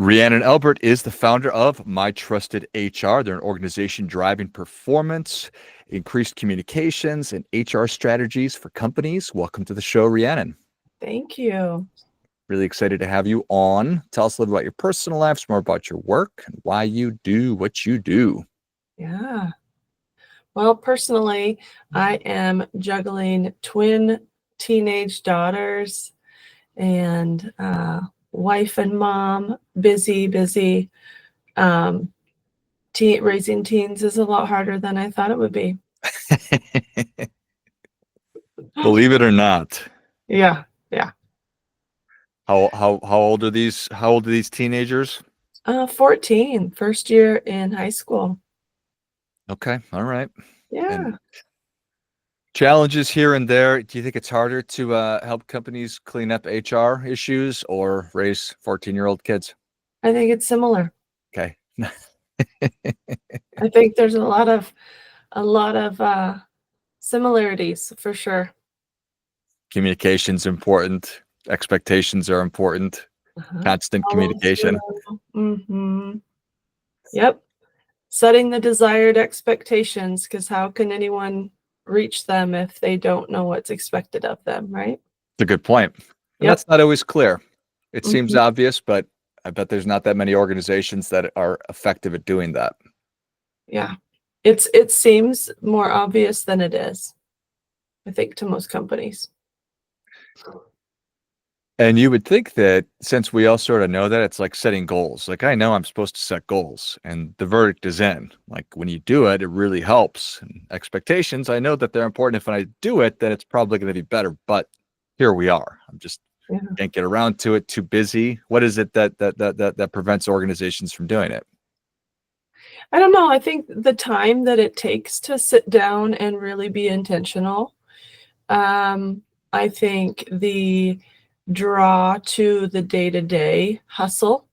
Rhiannon Albert is the founder of My Trusted HR. They're an organization driving performance, increased communications, and HR strategies for companies. Welcome to the show, Rhiannon. Thank you. Really excited to have you on. Tell us a little about your personal lives, more about your work, and why you do what you do. Yeah. Well, personally, I am juggling twin teenage daughters and wife and mom, busy. Raising teens is a lot harder than I thought it would be. Believe it or not. Yeah. How old are these teenagers? 14, first year in high school. Okay, all right. Yeah. And challenges here and there. Do you think it's harder to help companies clean up HR issues or raise 14-year-old kids? I think it's similar. Okay. I think there's a lot of similarities for sure. Communication's important. Expectations are important. Constant communication. Mm-hmm. Yep. Setting the desired expectations, because how can anyone reach them if they don't know what's expected of them, right? It's a good point. And Yep. that's not always clear. It seems Mhm. obvious, but I bet there's not that many organizations that are effective at doing that. Yeah. It seems more obvious than it is, I think, to most companies. And you would think that since we all sort of know that, it's like setting goals. Like, I know I'm supposed to set goals and the verdict is in. Like, when you do it, it really helps. And expectations, I know that they're important. If I do it, then it's probably going to be better. But here we are. I'm just can't get around to it, too busy. What is it that prevents organizations from doing it? I don't know. I think the time that it takes to sit down and really be intentional. I think the draw to the day-to-day hustle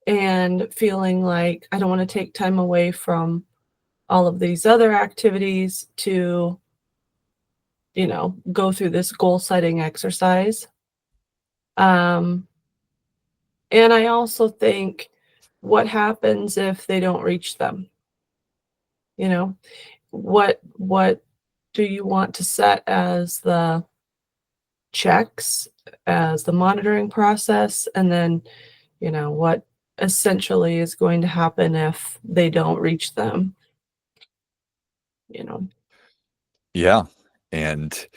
and feeling like I don't want to take time away from all of these other activities to, go through this goal setting exercise. And I also think, what happens if they don't reach them? What do you want to set as the checks, as the monitoring process, and then what essentially is going to happen if they don't reach them. Yeah. And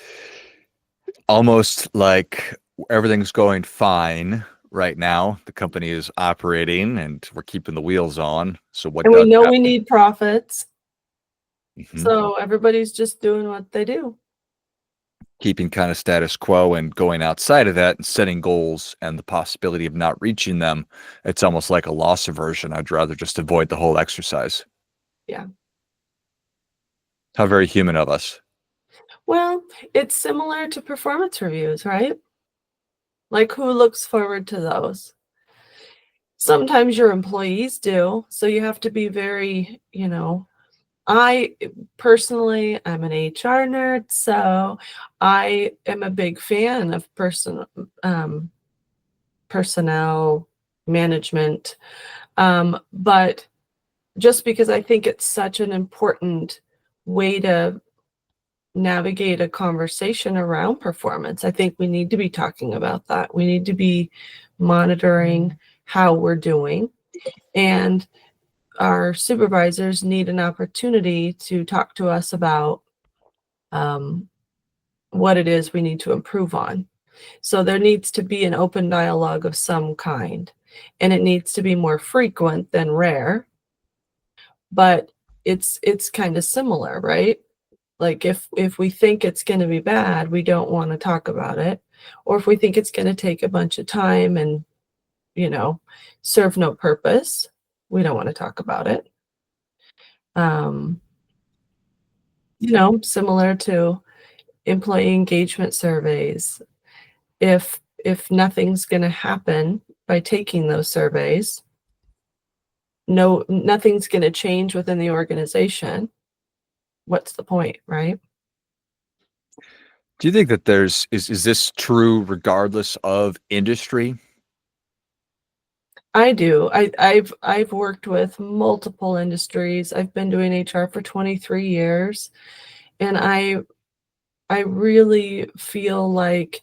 almost like everything's going fine right now. The company is operating and we're keeping the wheels on. So what And we does know happen? we need profits. Mhm. So everybody's just doing what they do. Keeping kind of status quo and going outside of that and setting goals and the possibility of not reaching them. It's almost like a loss aversion. I'd rather just avoid the whole exercise. Yeah. How very human of us. Well, it's similar to performance reviews, right? Like, who looks forward to those? Sometimes your employees do. So you have to be very, I personally, I'm an HR nerd, so I am a big fan of personnel management. But just because I think it's such an important way to navigate a conversation around performance, I think we need to be talking about that. We need to be monitoring how we're doing. And our supervisors need an opportunity to talk to us about what it is we need to improve on. So there needs to be an open dialogue of some kind, and it needs to be more frequent than rare. But it's kind of similar, right? Like, if we think it's going to be bad, we don't want to talk about it. Or if we think it's going to take a bunch of time and serve no purpose, we don't want to talk about it. Similar to employee engagement surveys. If nothing's going to happen by taking those surveys, nothing's going to change within the organization, what's the point, right? Do you think that is this true regardless of industry? I do. I've worked with multiple industries. I've been doing HR for 23 years, and I really feel like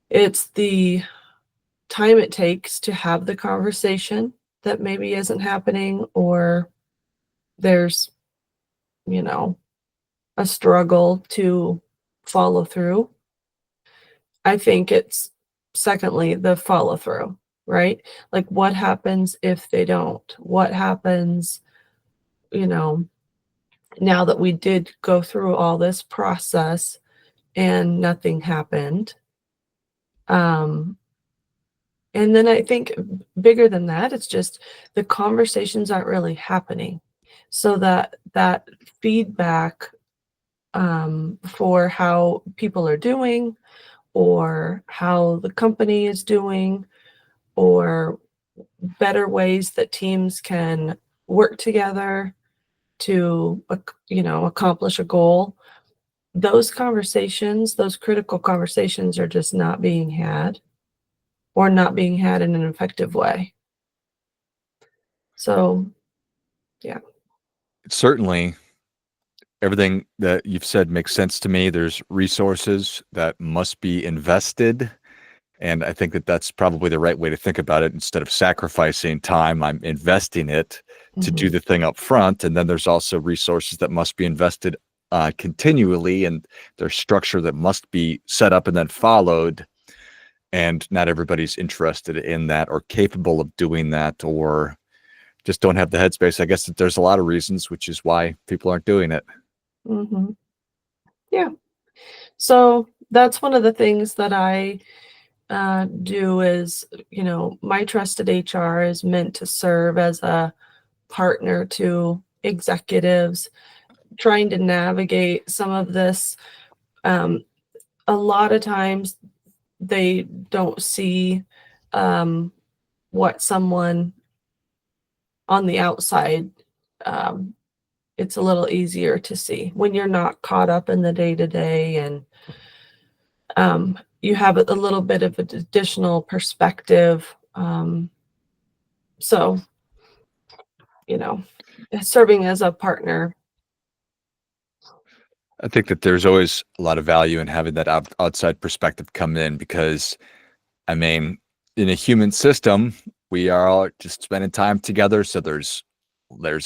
it's the time it takes to have the conversation that maybe isn't happening, or there's, you know, a struggle to follow through. I think it's secondly the follow through, right? Like what happens if they don't? What happens, you know, now that we did go through all this process and nothing happened? Um, and then I think bigger than that, it's just the conversations aren't really happening. So that feedback for how people are doing, or how the company is doing, or better ways that teams can work together to accomplish a goal. Those conversations, those critical conversations, are just not being had, or not being had in an effective way. So yeah. Certainly, everything that you've said makes sense to me. There's resources that must be invested. And I think that that's probably the right way to think about it. Instead of sacrificing time, I'm investing it to do Mhm. the thing up front. And then there's also resources that must be invested continually, and there's structure that must be set up and then followed. And not everybody's interested in that or capable of doing that, or just don't have the headspace. I guess that there's a lot of reasons, which is why people aren't doing it. Mhm. Yeah. So that's one of the things that I do is, my trusted HR is meant to serve as a partner to executives trying to navigate some of this. Um, a lot of times they don't see um, what someone on the outside, um, it's a little easier to see when you're not caught up in the day to day, and you have a little bit of an additional perspective. So, you know, serving as a partner. I think that there's always a lot of value in having that outside perspective come in, because I mean, in a human system, we are all just spending time together. So there's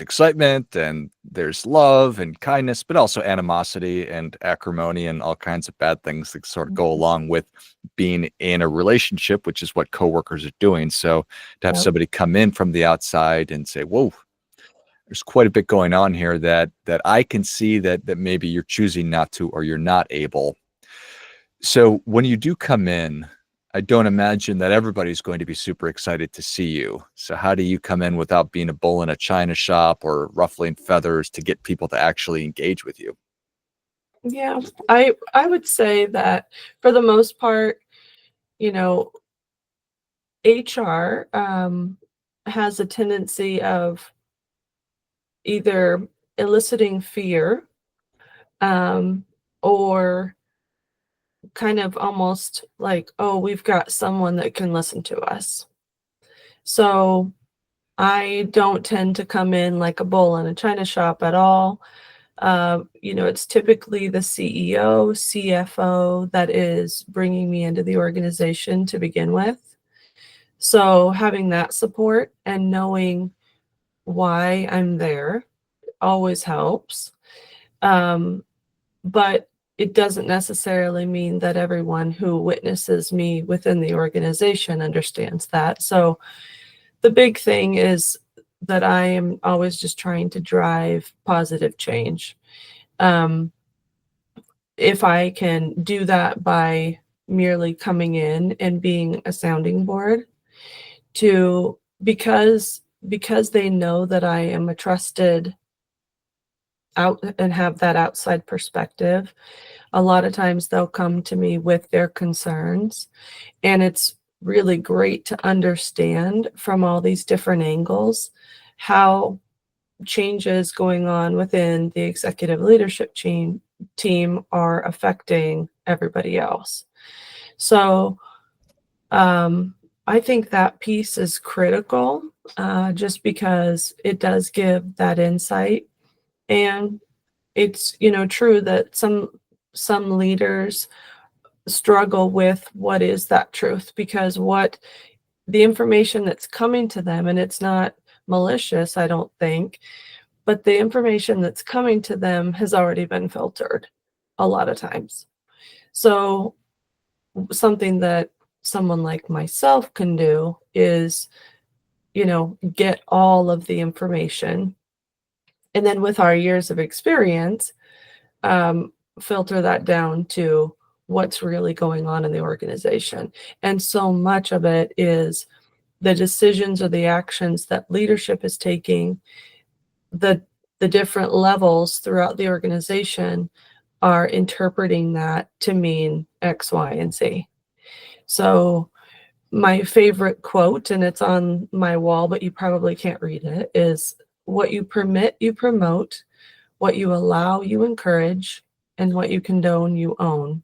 excitement and there's love and kindness, but also animosity and acrimony and all kinds of bad things that sort of go along with being in a relationship, which is what coworkers are doing. So to have Yep. somebody come in from the outside and say, "Whoa, there's quite a bit going on here that I can see that maybe you're choosing not to, or you're not able." So when you do come in, I don't imagine that everybody's going to be super excited to see you. So how do you come in without being a bull in a china shop or ruffling feathers to get people to actually engage with you? Yeah, I would say that for the most part, you know, HR has a tendency of either eliciting fear, um, or kind of almost like, oh, we've got someone that can listen to us. So I don't tend to come in like a bull in a china shop at all. It's typically the CEO, CFO that is bringing me into the organization to begin with. So having that support and knowing why I'm there always helps. Um, but it doesn't necessarily mean that everyone who witnesses me within the organization understands that. So the big thing is that I am always just trying to drive positive change. Um, if I can do that by merely coming in and being a sounding board to because they know that I am a trusted out and have that outside perspective, a lot of times they'll come to me with their concerns, and it's really great to understand from all these different angles how changes going on within the executive leadership team are affecting everybody else. So, I think that piece is critical, just because it does give that insight. And it's, true that some leaders struggle with what is that truth, because what the information that's coming to them, and it's not malicious, I don't think, but the information that's coming to them has already been filtered a lot of times. So something that someone like myself can do is, get all of the information, and then with our years of experience, filter that down to what's really going on in the organization. And so much of it is the decisions or the actions that leadership is taking, the the different levels throughout the organization are interpreting that to mean X, Y, and Z. So my favorite quote, and it's on my wall, but you probably can't read it, is what you permit, you promote, what you allow, you encourage, and what you condone, you own.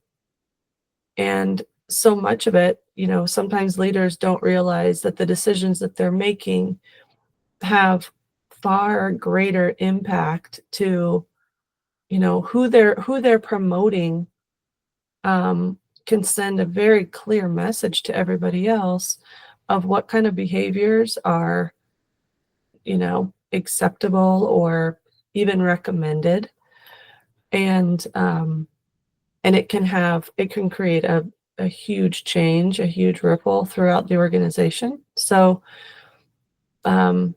And so much of it, sometimes leaders don't realize that the decisions that they're making have far greater impact to, who they're promoting, can send a very clear message to everybody else of what kind of behaviors are, acceptable or even recommended. And it can create a huge change, a huge ripple throughout the organization. So, um,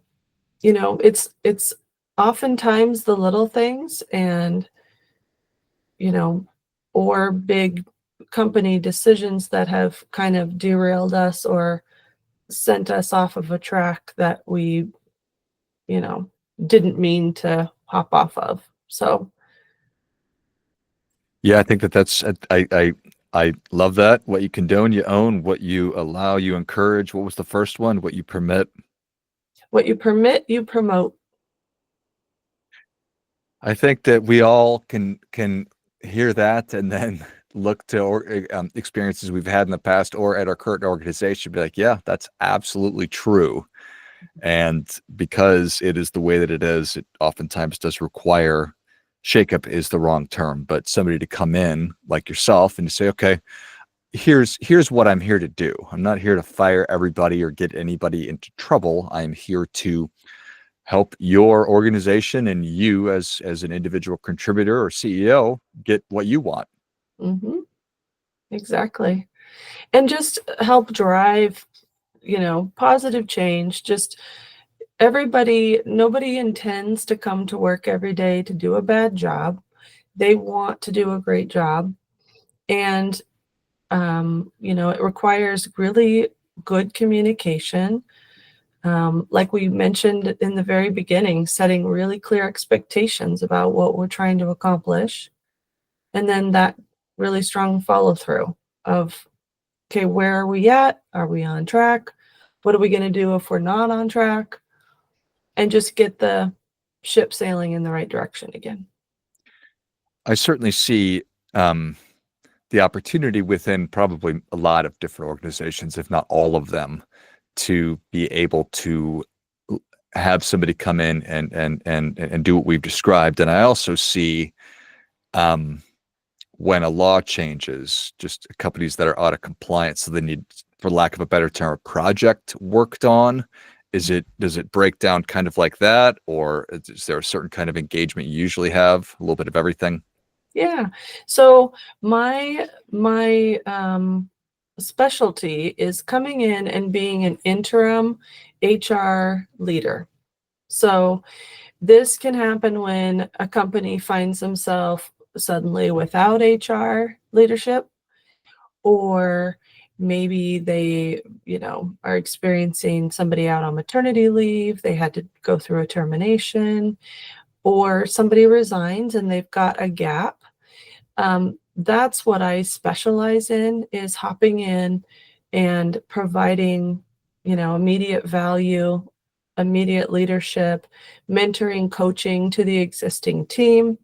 it's oftentimes the little things, and, you know, or big company decisions that have kind of derailed us or sent us off of a track that we, you know, didn't mean to hop off of. So, Yeah, I think that's I love that. What you condone, you own. What you allow, you encourage. What was the first one? What you permit. what you permit, you promote. I think that we all can hear that and then look to experiences we've had in the past or at our current organization, be like, yeah, that's absolutely true. And because it is the way that it is, it oftentimes does require shakeup is the wrong term, but somebody to come in like yourself and to say, okay, here's what I'm here to do. I'm not here to fire everybody or get anybody into trouble. I'm here to help your organization and you as an individual contributor or CEO get what you want. Hmm. Exactly. And just help drive, positive change. Just nobody intends to come to work every day to do a bad job. They want to do a great job. And, it requires really good communication. Like we mentioned in the very beginning, setting really clear expectations about what we're trying to accomplish. And then that really strong follow through of, okay, where are we at? Are we on track? What are we going to do if we're not on track? And just get the ship sailing in the right direction again. I certainly see the opportunity within probably a lot of different organizations, if not all of them, to be able to have somebody come in and do what we've described. And I also see when a law changes, just companies that are out of compliance, so they need, for lack of a better term, a project worked on. Does it break down kind of like that, or is there a certain kind of engagement you usually have? A little bit of everything. Yeah. So my specialty is coming in and being an interim HR leader. So this can happen when a company finds themselves suddenly without HR leadership, or maybe they, are experiencing somebody out on maternity leave, they had to go through a termination, or somebody resigns and they've got a gap. That's what I specialize in, is hopping in and providing, immediate value, immediate leadership, mentoring, coaching to the existing team,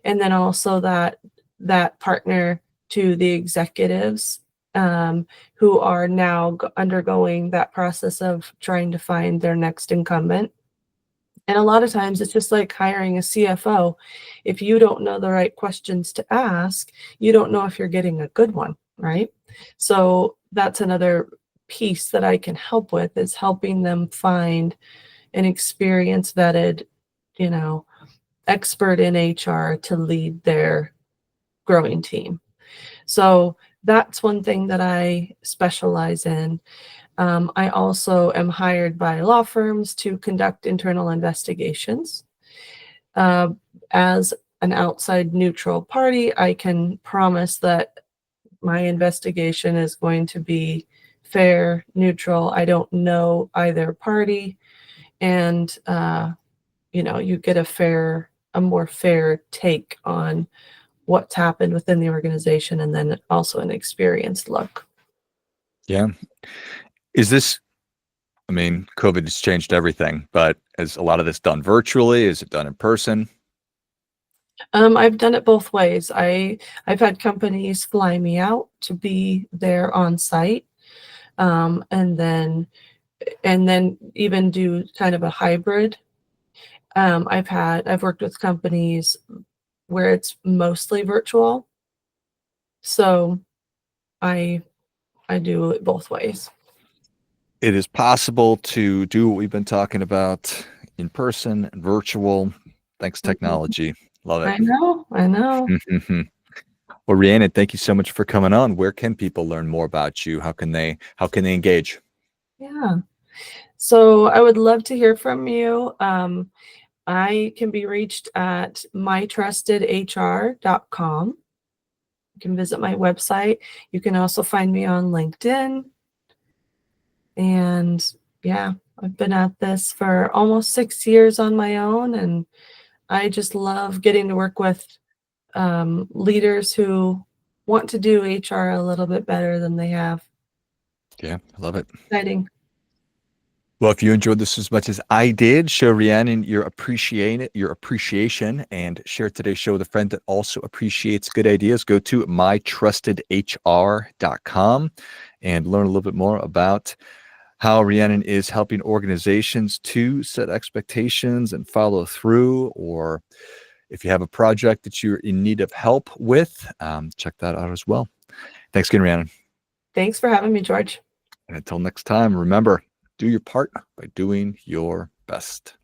and then also that partner to the executives who are now undergoing that process of trying to find their next incumbent. And a lot of times it's just like hiring a CFO. If you don't know the right questions to ask, you don't know if you're getting a good one, right? So that's another piece that I can help with, is helping them find an experienced, vetted, you know, expert in HR to lead their growing team. So that's one thing that I specialize in. I also am hired by law firms to conduct internal investigations. Uh, as an outside neutral party, I can promise that my investigation is going to be fair, neutral. I don't know either party, and you get a more fair take on what's happened within the organization, and then also an experienced look. Yeah. Is this, I mean, COVID has changed everything, but is a lot of this done virtually? Is it done in person? I've done it both ways. I've had companies fly me out to be there on site, and then even do kind of a hybrid. I've worked with companies where it's mostly virtual, so I do it both ways. It is possible to do what we've been talking about in person and virtual. Thanks, technology. Love I know. it. Well, Rhiannon, thank you so much for coming on. Where can people learn more about you? How can they engage? Yeah. So I would love to hear from you. I can be reached at mytrustedhr.com. You can visit my website. You can also find me on LinkedIn. And yeah, I've been at this for almost 6 years on my own, and I just love getting to work with leaders who want to do HR a little bit better than they have. Yeah, I love it. Exciting. Well, if you enjoyed this as much as I did, show Rhiannon your appreciation, and share today's show with a friend that also appreciates good ideas. Go to mytrustedhr.com and learn a little bit more about how Rhiannon is helping organizations to set expectations and follow through. Or if you have a project that you're in need of help with, check that out as well. Thanks again, Rhiannon. Thanks for having me, George. And until next time, remember, do your part by doing your best.